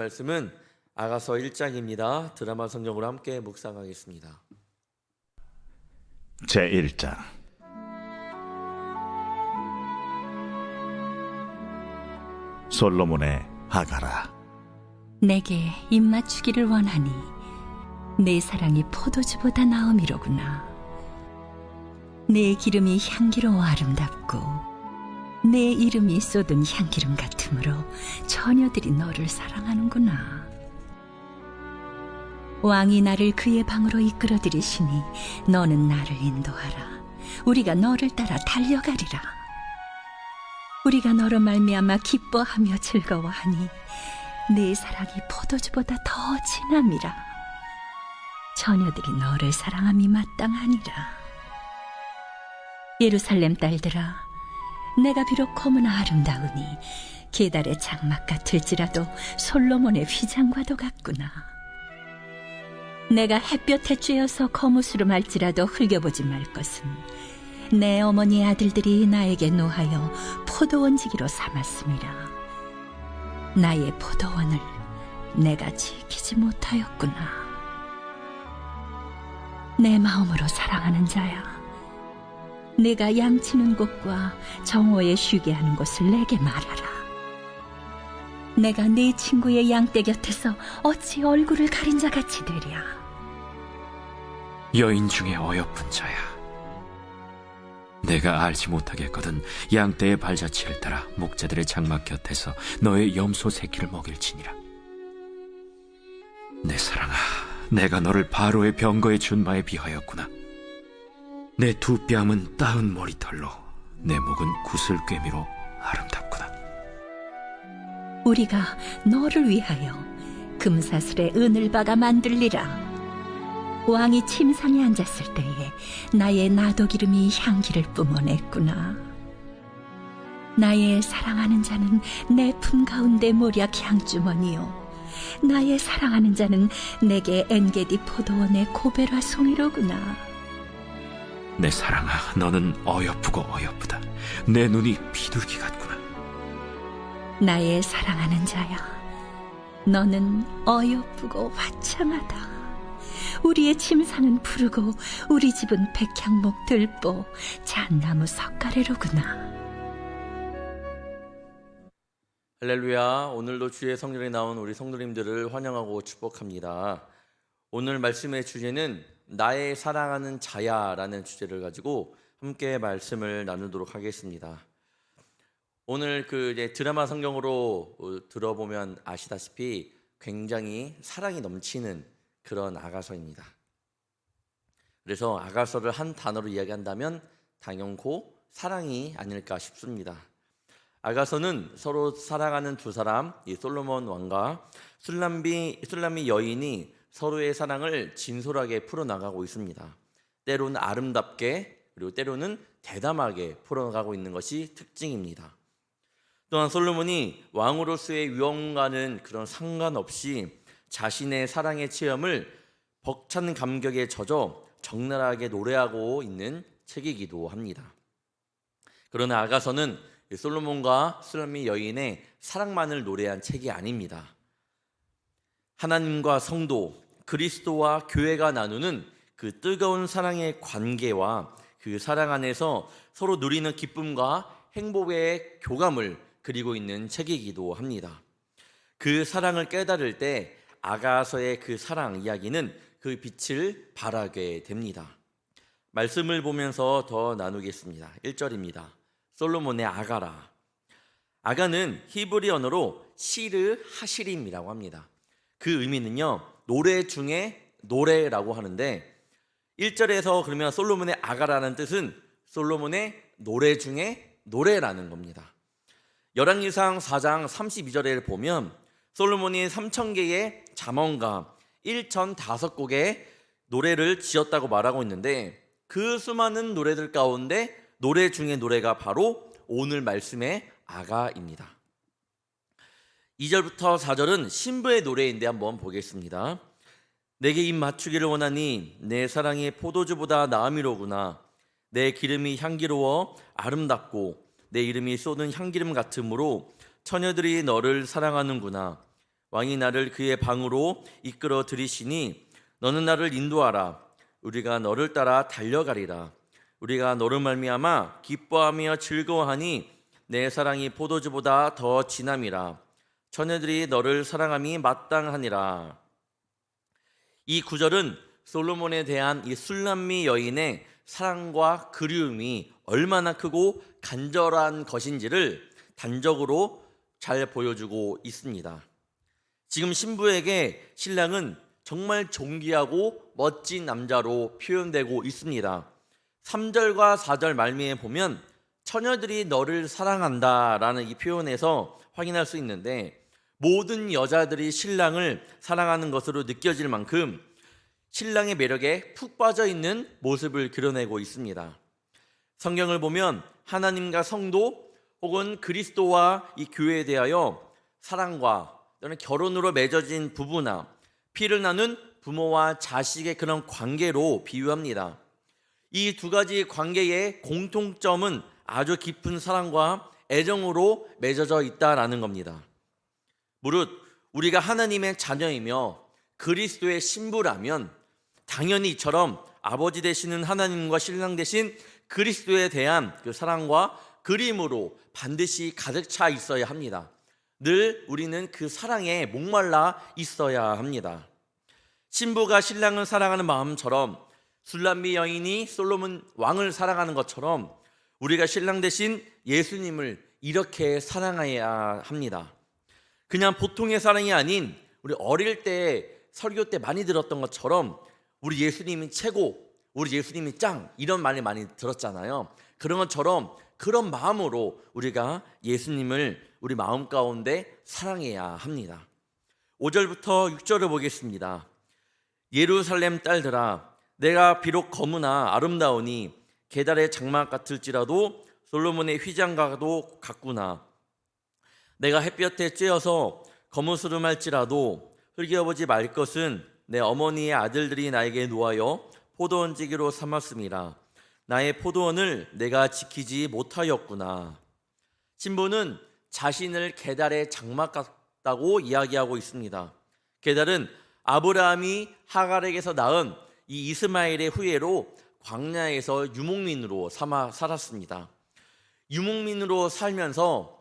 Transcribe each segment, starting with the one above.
말씀은 아가서 1장입니다. 드라마 성경으로 함께 묵상하겠습니다. 제1장. 솔로몬의 하가라. 내게 입맞추기를 원하니 내 사랑이 포도주보다 나음이로구나. 내 기름이 향기로워 아름답고 내 이름이 쏟은 향기름 같으므로 처녀들이 너를 사랑하는구나. 왕이 나를 그의 방으로 이끌어들이시니 너는 나를 인도하라. 우리가 너를 따라 달려가리라. 우리가 너로 말미암아 기뻐하며 즐거워하니 내 사랑이 포도주보다 더 진함이라. 처녀들이 너를 사랑함이 마땅하니라. 예루살렘 딸들아, 내가 비록 검으나 아름다우니 게달의 장막 같을지라도 솔로몬의 휘장과도 같구나. 내가 햇볕에 쬐어서 거무스로 말지라도 흘겨보지 말 것은 내 어머니의 아들들이 나에게 노하여 포도원지기로 삼았음이라. 나의 포도원을 내가 지키지 못하였구나. 내 마음으로 사랑하는 자야, 내가 양치는 곳과 정오에 쉬게 하는 곳을 내게 말하라. 내가 네 친구의 양떼 곁에서 어찌 얼굴을 가린 자 같이 되랴. 여인 중에 어여쁜 자야, 내가 알지 못하겠거든 양떼의 발자취를 따라 목자들의 장막 곁에서 너의 염소 새끼를 먹일지니라. 내 사랑아, 내가 너를 바로의 병거의 준마에 비하였구나. 내 두 뺨은 따은 머리털로, 내 목은 구슬꿰미로 아름답구나. 우리가 너를 위하여 금사슬에 은을 박아 만들리라. 왕이 침상에 앉았을 때에 나의 나도기름이 향기를 뿜어냈구나. 나의 사랑하는 자는 내 품 가운데 모략 향주머니요, 나의 사랑하는 자는 내게 엔게디 포도원의 고베라 송이로구나. 내 사랑아, 너는 어여쁘고 어여쁘다. 내 눈이 비둘기 같구나. 나의 사랑하는 자야, 너는 어여쁘고 화창하다. 우리의 침상은 푸르고 우리 집은 백향목 들보 잣나무 석가래로구나. 할렐루야. 오늘도 주의 성전에 나온 우리 성도님들을 환영하고 축복합니다. 오늘 말씀의 주제는 나의 사랑하는 자야라는 주제를 가지고 함께 말씀을 나누도록 하겠습니다. 오늘 드라마 성경으로 들어보면 아시다시피 굉장히 사랑이 넘치는 그런 아가서입니다. 그래서 아가서를 한 단어로 이야기한다면 당연코 사랑이 아닐까 싶습니다. 아가서는 서로 사랑하는 두 사람, 이 솔로몬 왕과 술람미 여인이 서로의 사랑을 진솔하게 풀어나가고 있습니다. 때로는 아름답게, 그리고 때로는 대담하게 풀어나가고 있는 것이 특징입니다. 또한 솔로몬이 왕으로서의 위엄과는 그런 상관없이 자신의 사랑의 체험을 벅찬 감격에 젖어 적나라하게 노래하고 있는 책이기도 합니다. 그러나 아가서는 솔로몬과 술람미 여인의 사랑만을 노래한 책이 아닙니다. 하나님과 성도, 그리스도와 교회가 나누는 그 뜨거운 사랑의 관계와 그 사랑 안에서 서로 누리는 기쁨과 행복의 교감을 그리고 있는 책이기도 합니다. 그 사랑을 깨달을 때 아가서의 그 사랑 이야기는 그 빛을 발하게 됩니다. 말씀을 보면서 더 나누겠습니다. 1절입니다. 솔로몬의 아가라. 아가는 히브리 언어로 시르 하시림이라고 합니다. 그 의미는요, 노래 중에 노래라고 하는데 1절에서 그러면 솔로몬의 아가라는 뜻은 솔로몬의 노래 중에 노래라는 겁니다. 열왕기상 4장 32절에 보면 솔로몬이 3,000개의 잠언과 1,005곡의 노래를 지었다고 말하고 있는데 그 수많은 노래들 가운데 노래 중에 노래가 바로 오늘 말씀의 아가입니다. 2절부터 4절은 신부의 노래인데 한번 보겠습니다. 내게 입 맞추기를 원하니 내 사랑이 포도주보다 나음이로구나. 내 기름이 향기로워 아름답고 내 이름이 쏟은 향기름 같으므로 처녀들이 너를 사랑하는구나. 왕이 나를 그의 방으로 이끌어 들이시니 너는 나를 인도하라. 우리가 너를 따라 달려가리라. 우리가 너를 말미암아 기뻐하며 즐거워하니 내 사랑이 포도주보다 더 진함이라. 처녀들이 너를 사랑함이 마땅하니라. 이 구절은 솔로몬에 대한 이 술람미 여인의 사랑과 그리움이 얼마나 크고 간절한 것인지를 단적으로 잘 보여주고 있습니다. 지금 신부에게 신랑은 정말 존귀하고 멋진 남자로 표현되고 있습니다. 3절과 4절 말미에 보면 처녀들이 너를 사랑한다라는 이 표현에서 확인할 수 있는데, 모든 여자들이 신랑을 사랑하는 것으로 느껴질 만큼 신랑의 매력에 푹 빠져 있는 모습을 그려내고 있습니다. 성경을 보면 하나님과 성도 혹은 그리스도와 이 교회에 대하여 사랑과 또는 결혼으로 맺어진 부부나 피를 나눈 부모와 자식의 그런 관계로 비유합니다. 이 두 가지 관계의 공통점은 아주 깊은 사랑과 애정으로 맺어져 있다라는 겁니다. 무릇 우리가 하나님의 자녀이며 그리스도의 신부라면 당연히 이처럼 아버지 되시는 하나님과 신랑 되신 그리스도에 대한 그 사랑과 그림으로 반드시 가득 차 있어야 합니다. 늘 우리는 그 사랑에 목말라 있어야 합니다. 신부가 신랑을 사랑하는 마음처럼 술람미 여인이 솔로몬 왕을 사랑하는 것처럼 우리가 신랑 대신 예수님을 이렇게 사랑해야 합니다. 그냥 보통의 사랑이 아닌, 우리 어릴 때 설교 때 많이 들었던 것처럼 우리 예수님이 최고, 우리 예수님이 짱, 이런 말을 많이 들었잖아요. 그런 것처럼 그런 마음으로 우리가 예수님을 우리 마음 가운데 사랑해야 합니다. 5절부터 6절을 보겠습니다. 예루살렘 딸들아, 내가 비록 거무나 아름다우니 게달의 장막 같을지라도 솔로몬의 휘장과도 같구나. 내가 햇볕에 쬐어서 거무스름할지라도 흘겨보지 말 것은 내 어머니의 아들들이 나에게 놓아여 포도원지기로 삼았음이라. 나의 포도원을 내가 지키지 못하였구나. 신부는 자신을 게달의 장막 같다고 이야기하고 있습니다. 게달은 아브라함이 하갈에게서 낳은 이 이스마엘의 후예로 광야에서 유목민으로 삼아 살았습니다. 유목민으로 살면서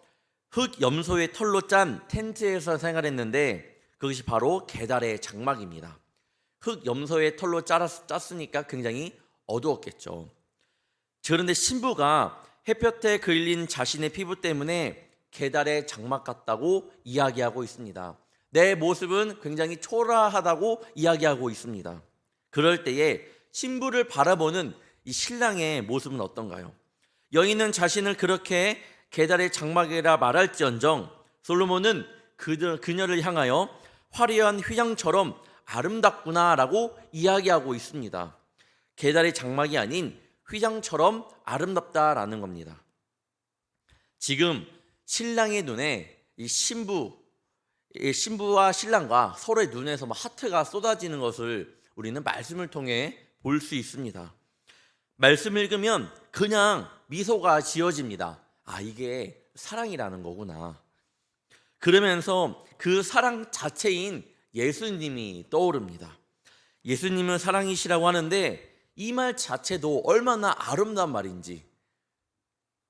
흙 염소의 털로 짠 텐트에서 생활했는데 그것이 바로 게달의 장막입니다. 흙 염소의 털로 짰으니까 굉장히 어두웠겠죠. 그런데 신부가 햇볕에 그을린 자신의 피부 때문에 게달의 장막 같다고 이야기하고 있습니다. 내 모습은 굉장히 초라하다고 이야기하고 있습니다. 그럴 때에 신부를 바라보는 이 신랑의 모습은 어떤가요? 여인은 자신을 그렇게 게달의 장막이라 말할지언정 솔로몬은 그녀를 향하여 화려한 휘장처럼 아름답구나라고 이야기하고 있습니다. 게달의 장막이 아닌 휘장처럼 아름답다라는 겁니다. 지금 신랑의 눈에 이 신부와 신랑과 서로의 눈에서 하트가 쏟아지는 것을 우리는 말씀을 통해 볼 수 있습니다. 말씀 읽으면 그냥 미소가 지어집니다. 아, 이게 사랑이라는 거구나. 그러면서 그 사랑 자체인 예수님이 떠오릅니다. 예수님은 사랑이시라고 하는데 이 말 자체도 얼마나 아름다운 말인지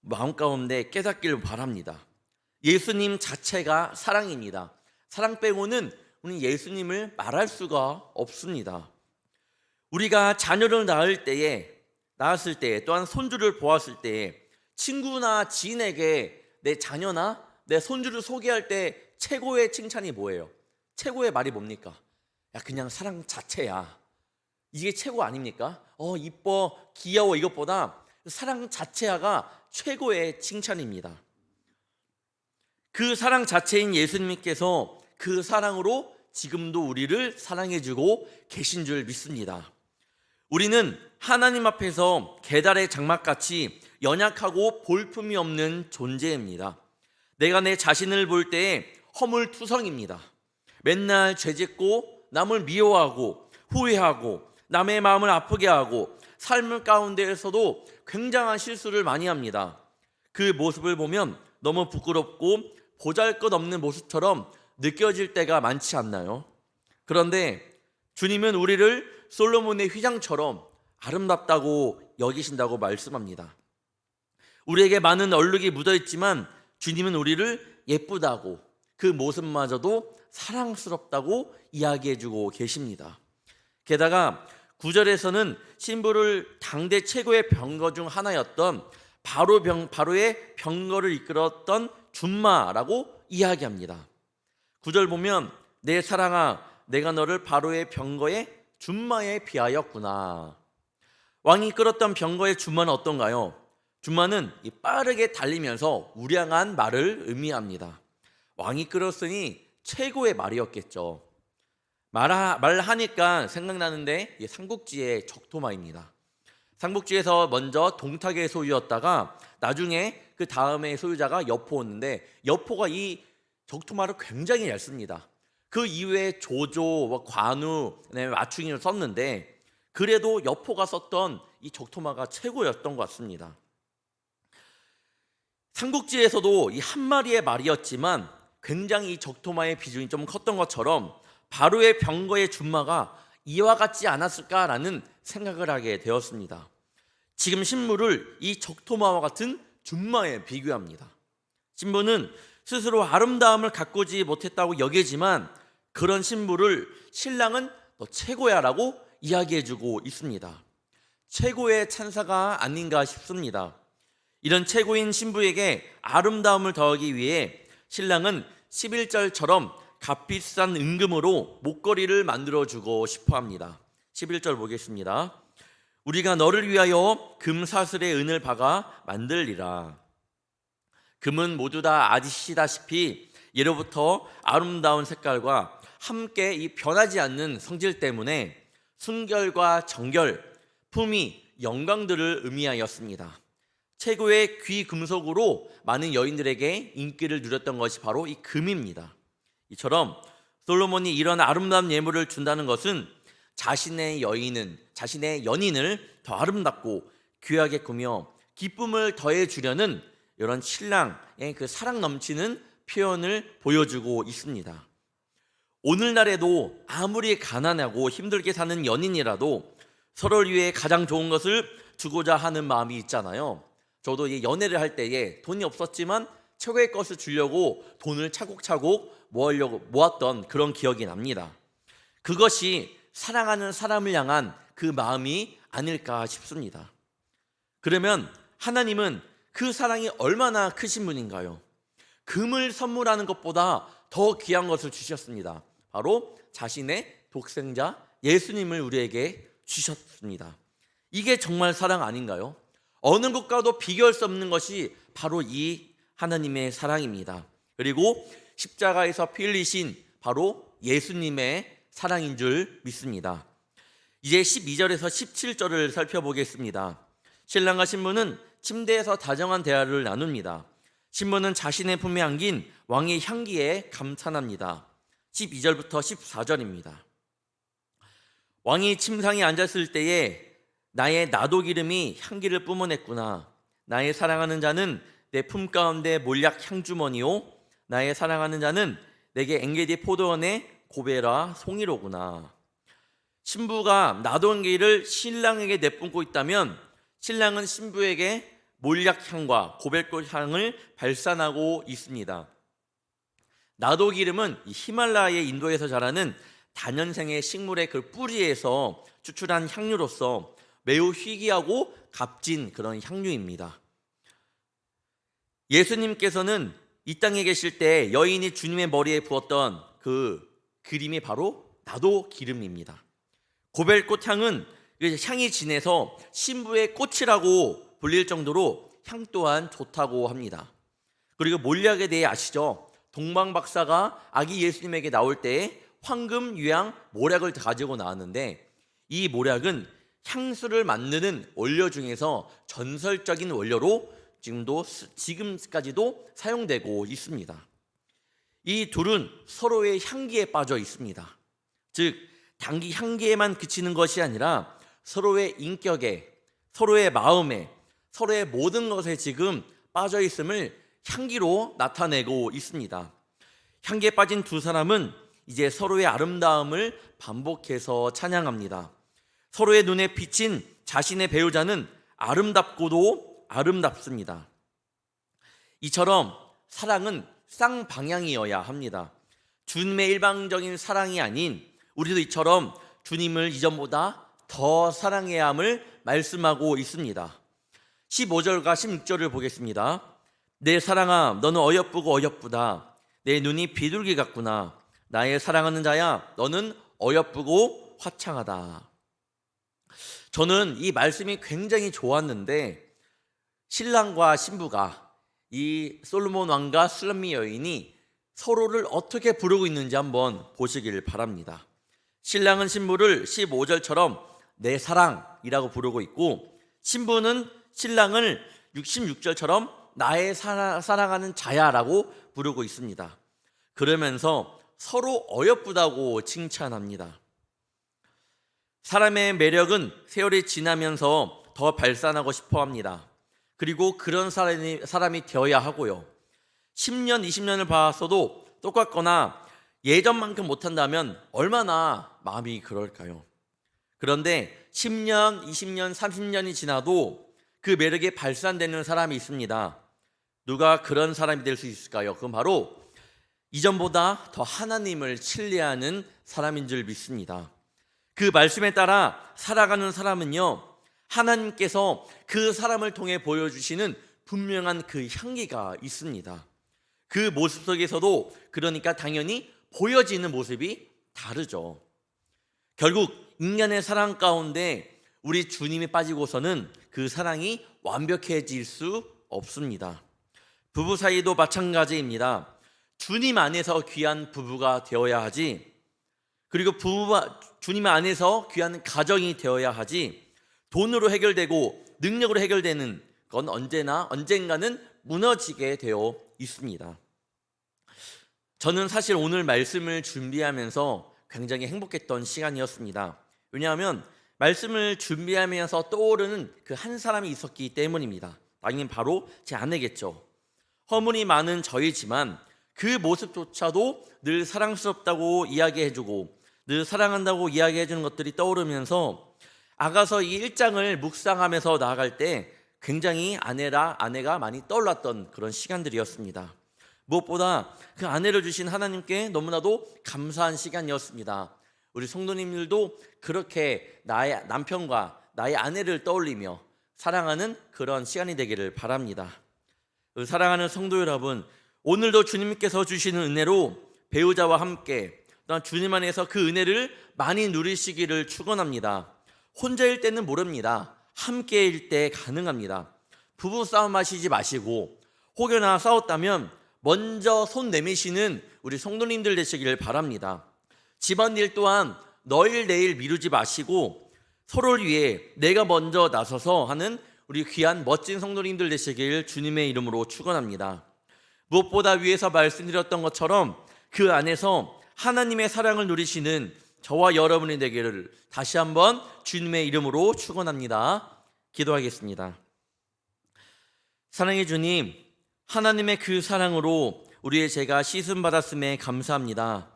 마음 가운데 깨닫기를 바랍니다. 예수님 자체가 사랑입니다. 사랑 빼고는 우리는 예수님을 말할 수가 없습니다. 우리가 자녀를 낳았을 때 또한 손주를 보았을 때 친구나 지인에게 내 자녀나 내 손주를 소개할 때 최고의 칭찬이 뭐예요? 최고의 말이 뭡니까? 야, 그냥 사랑 자체야. 이게 최고 아닙니까? 이뻐, 귀여워, 이것보다 사랑 자체가 최고의 칭찬입니다. 그 사랑 자체인 예수님께서 그 사랑으로 지금도 우리를 사랑해주고 계신 줄 믿습니다. 우리는 하나님 앞에서 게달의 장막같이 연약하고 볼품이 없는 존재입니다. 내가 내 자신을 볼 때에 허물투성입니다. 맨날 죄짓고 남을 미워하고 후회하고 남의 마음을 아프게 하고 삶을 가운데에서도 굉장한 실수를 많이 합니다. 그 모습을 보면 너무 부끄럽고 보잘것없는 모습처럼 느껴질 때가 많지 않나요? 그런데 주님은 우리를 솔로몬의 휘장처럼 아름답다고 여기신다고 말씀합니다. 우리에게 많은 얼룩이 묻어있지만 주님은 우리를 예쁘다고, 그 모습마저도 사랑스럽다고 이야기해주고 계십니다. 게다가 9절에서는 신부를 당대 최고의 병거 중 하나였던 바로의 병거를 이끌었던 준마라고 이야기합니다. 9절 보면 내 사랑아 내가 너를 바로의 병거의 준마에 비하였구나. 왕이 이끌었던 병거의 준마는 어떤가요? 준마는 빠르게 달리면서 우량한 말을 의미합니다. 왕이 끌었으니 최고의 말이었겠죠. 말하니까 생각나는데 삼국지의 적토마입니다. 삼국지에서 먼저 동탁의 소유였다가 나중에 그 다음에 소유자가 여포였는데 여포가 이 적토마를 굉장히 얇습니다. 그 이후에 조조, 관우, 마충이를 썼는데 그래도 여포가 썼던 이 적토마가 최고였던 것 같습니다. 삼국지에서도 이 한 마리의 말이었지만 굉장히 이 적토마의 비중이 좀 컸던 것처럼 바로의 병거의 준마가 이와 같지 않았을까라는 생각을 하게 되었습니다. 지금 신부를 이 적토마와 같은 준마에 비교합니다. 신부는 스스로 아름다움을 가꾸지 못했다고 여기지만 그런 신부를 신랑은 너 최고야 라고 이야기해주고 있습니다. 최고의 찬사가 아닌가 싶습니다. 이런 최고인 신부에게 아름다움을 더하기 위해 신랑은 11절처럼 값비싼 은금으로 목걸이를 만들어주고 싶어합니다. 11절 보겠습니다. 우리가 너를 위하여 금사슬에 은을 박아 만들리라. 금은 모두 다 아시다시피 예로부터 아름다운 색깔과 함께 이 변하지 않는 성질 때문에 순결과 정결, 품위, 영광들을 의미하였습니다. 최고의 귀금속으로 많은 여인들에게 인기를 누렸던 것이 바로 이 금입니다. 이처럼 솔로몬이 이런 아름다운 예물을 준다는 것은 자신의 연인을 더 아름답고 귀하게 꾸며 기쁨을 더해 주려는 이런 신랑의 그 사랑 넘치는 표현을 보여주고 있습니다. 오늘날에도 아무리 가난하고 힘들게 사는 연인이라도 서로를 위해 가장 좋은 것을 주고자 하는 마음이 있잖아요. 저도 이 연애를 할 때에 돈이 없었지만 최고의 것을 주려고 돈을 차곡차곡 모았던 그런 기억이 납니다. 그것이 사랑하는 사람을 향한 그 마음이 아닐까 싶습니다. 그러면 하나님은 그 사랑이 얼마나 크신 분인가요? 금을 선물하는 것보다 더 귀한 것을 주셨습니다. 바로 자신의 독생자 예수님을 우리에게 주셨습니다. 이게 정말 사랑 아닌가요? 어느 것과도 비교할 수 없는 것이 바로 이 하나님의 사랑입니다. 그리고 십자가에서 피 흘리신 바로 예수님의 사랑인 줄 믿습니다. 이제 12절에서 17절을 살펴보겠습니다. 신랑과 신부는 침대에서 다정한 대화를 나눕니다. 신부는 자신의 품에 안긴 왕의 향기에 감탄합니다. 12절부터 14절입니다. 왕이 침상에 앉았을 때에 나의 나도 기름이 향기를 뿜어냈구나. 나의 사랑하는 자는 내 품 가운데 몰약 향주머니요 나의 사랑하는 자는 내게 엔게디 포도원의 고베라 송이로구나. 신부가 나도 향기를 신랑에게 내뿜고 있다면 신랑은 신부에게 몰약 향과 고백꽃 향을 발산하고 있습니다. 나도 기름은 히말라야 인도에서 자라는 다년생의 식물의 그 뿌리에서 추출한 향료로서 매우 희귀하고 값진 그런 향료입니다. 예수님께서는 이 땅에 계실 때 여인이 주님의 머리에 부었던 그 그림이 바로 나도 기름입니다. 고벨꽃 향은 향이 진해서 신부의 꽃이라고 불릴 정도로 향 또한 좋다고 합니다. 그리고 몰약에 대해 아시죠? 동방 박사가 아기 예수님에게 나올 때에 황금, 유향, 모략을 가지고 나왔는데 이 모략은 향수를 만드는 원료 중에서 전설적인 원료로 지금까지도 사용되고 있습니다. 이 둘은 서로의 향기에 빠져 있습니다. 즉 단기 향기에만 그치는 것이 아니라 서로의 인격에, 서로의 마음에, 서로의 모든 것에 지금 빠져 있음을 향기로 나타내고 있습니다. 향기에 빠진 두 사람은 이제 서로의 아름다움을 반복해서 찬양합니다. 서로의 눈에 비친 자신의 배우자는 아름답고도 아름답습니다. 이처럼 사랑은 쌍방향이어야 합니다. 주님의 일방적인 사랑이 아닌 우리도 이처럼 주님을 이전보다 더 사랑해야 함을 말씀하고 있습니다. 15절과 16절을 보겠습니다. 내 사랑아, 너는 어여쁘고 어여쁘다. 내 눈이 비둘기 같구나. 나의 사랑하는 자야, 너는 어여쁘고 화창하다. 저는 이 말씀이 굉장히 좋았는데, 신랑과 신부가, 이 솔로몬 왕과 술람미 여인이 서로를 어떻게 부르고 있는지 한번 보시길 바랍니다. 신랑은 신부를 15절처럼 내 사랑이라고 부르고 있고, 신부는 신랑을 66절처럼 나의 사랑하는 자야라고 부르고 있습니다. 그러면서 서로 어여쁘다고 칭찬합니다. 사람의 매력은 세월이 지나면서 더 발산하고 싶어 합니다. 그리고 그런 사람이 되어야 하고요. 10년, 20년을 봐서도 똑같거나 예전만큼 못한다면 얼마나 마음이 그럴까요? 그런데 10년, 20년, 30년이 지나도 그 매력이 발산되는 사람이 있습니다. 누가 그런 사람이 될 수 있을까요? 그건 바로 이전보다 더 하나님을 신뢰하는 사람인 줄 믿습니다. 그 말씀에 따라 살아가는 사람은요, 하나님께서 그 사람을 통해 보여주시는 분명한 그 향기가 있습니다. 그 모습 속에서도 그러니까 당연히 보여지는 모습이 다르죠. 결국 인간의 사랑 가운데 우리 주님이 빠지고서는 그 사랑이 완벽해질 수 없습니다. 부부 사이도 마찬가지입니다. 주님 안에서 귀한 부부가 되어야 하지, 그리고 주님 안에서 귀한 가정이 되어야 하지, 돈으로 해결되고 능력으로 해결되는 건 언젠가는 무너지게 되어 있습니다. 저는 사실 오늘 말씀을 준비하면서 굉장히 행복했던 시간이었습니다. 왜냐하면 말씀을 준비하면서 떠오르는 그 한 사람이 있었기 때문입니다. 당연히 바로 제 아내겠죠. 허물이 많은 저이지만 그 모습조차도 늘 사랑스럽다고 이야기해주고 늘 사랑한다고 이야기해주는 것들이 떠오르면서 아가서 이 1장을 묵상하면서 나아갈 때 굉장히 아내가 많이 떠올랐던 그런 시간들이었습니다. 무엇보다 그 아내를 주신 하나님께 너무나도 감사한 시간이었습니다. 우리 성도님들도 그렇게 나의 남편과 나의 아내를 떠올리며 사랑하는 그런 시간이 되기를 바랍니다. 사랑하는 성도 여러분, 오늘도 주님께서 주시는 은혜로 배우자와 함께 또한 주님 안에서 그 은혜를 많이 누리시기를 축원합니다. 혼자일 때는 모릅니다. 함께일 때 가능합니다. 부부 싸움 하시지 마시고, 혹여나 싸웠다면 먼저 손 내미시는 우리 성도님들 되시기를 바랍니다. 집안일 또한 너일 내일 미루지 마시고 서로를 위해 내가 먼저 나서서 하는 우리 귀한 멋진 성도님들 되시길 주님의 이름으로 축원합니다. 무엇보다 위에서 말씀드렸던 것처럼 그 안에서 하나님의 사랑을 누리시는 저와 여러분이 되기를 다시 한번 주님의 이름으로 축원합니다. 기도하겠습니다. 사랑의 주님, 하나님의 그 사랑으로 우리의 죄가 씻음 받았음에 감사합니다.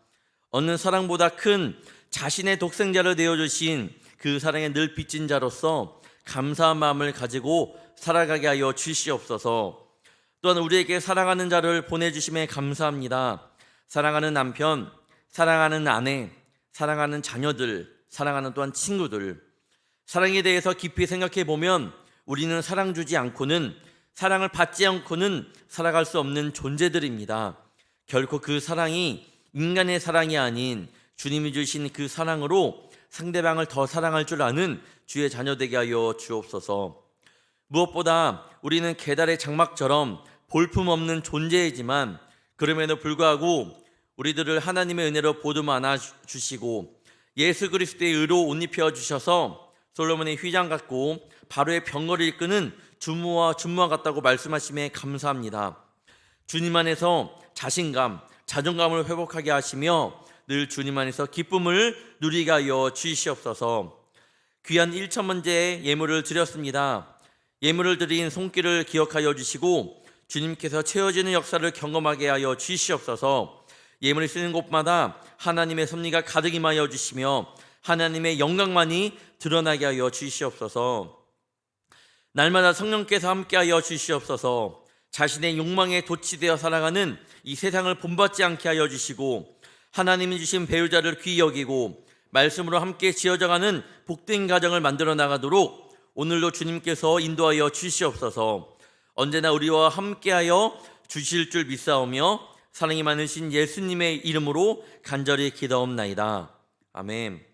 어느 사랑보다 큰 자신의 독생자를 내어주신 그 사랑에 늘 빚진 자로서 감사한 마음을 가지고 살아가게 하여 주시옵소서. 또한 우리에게 사랑하는 자를 보내주심에 감사합니다. 사랑하는 남편, 사랑하는 아내, 사랑하는 자녀들, 사랑하는 또한 친구들, 사랑에 대해서 깊이 생각해 보면 우리는 사랑 주지 않고는, 사랑을 받지 않고는 살아갈 수 없는 존재들입니다. 결코 그 사랑이 인간의 사랑이 아닌 주님이 주신 그 사랑으로 상대방을 더 사랑할 줄 아는 주의 자녀 되게 하여 주옵소서. 무엇보다 우리는 계달의 장막처럼 볼품없는 존재이지만 그럼에도 불구하고 우리들을 하나님의 은혜로 보듬어 안아주시고 예수 그리스도의 의로 옷 입혀 주셔서 솔로몬의 휘장 같고 바로의 병거를 이끄는 주무와 같다고 말씀하심에 감사합니다. 주님 안에서 자신감, 자존감을 회복하게 하시며 늘 주님 안에서 기쁨을 누리게 하여 주시옵소서. 귀한 1천만제의 예물을 드렸습니다. 예물을 드린 손길을 기억하여 주시고 주님께서 채워지는 역사를 경험하게 하여 주시옵소서. 예물을 쓰는 곳마다 하나님의 섭리가 가득 임하여 주시며 하나님의 영광만이 드러나게 하여 주시옵소서. 날마다 성령께서 함께하여 주시옵소서. 자신의 욕망에 도취되어 살아가는 이 세상을 본받지 않게 하여 주시고 하나님이 주신 배우자를 귀히 여기고 말씀으로 함께 지어져가는 복된 가정을 만들어 나가도록 오늘도 주님께서 인도하여 주시옵소서. 언제나 우리와 함께하여 주실 줄 믿사오며 사랑이 많으신 예수님의 이름으로 간절히 기도옵나이다. 아멘.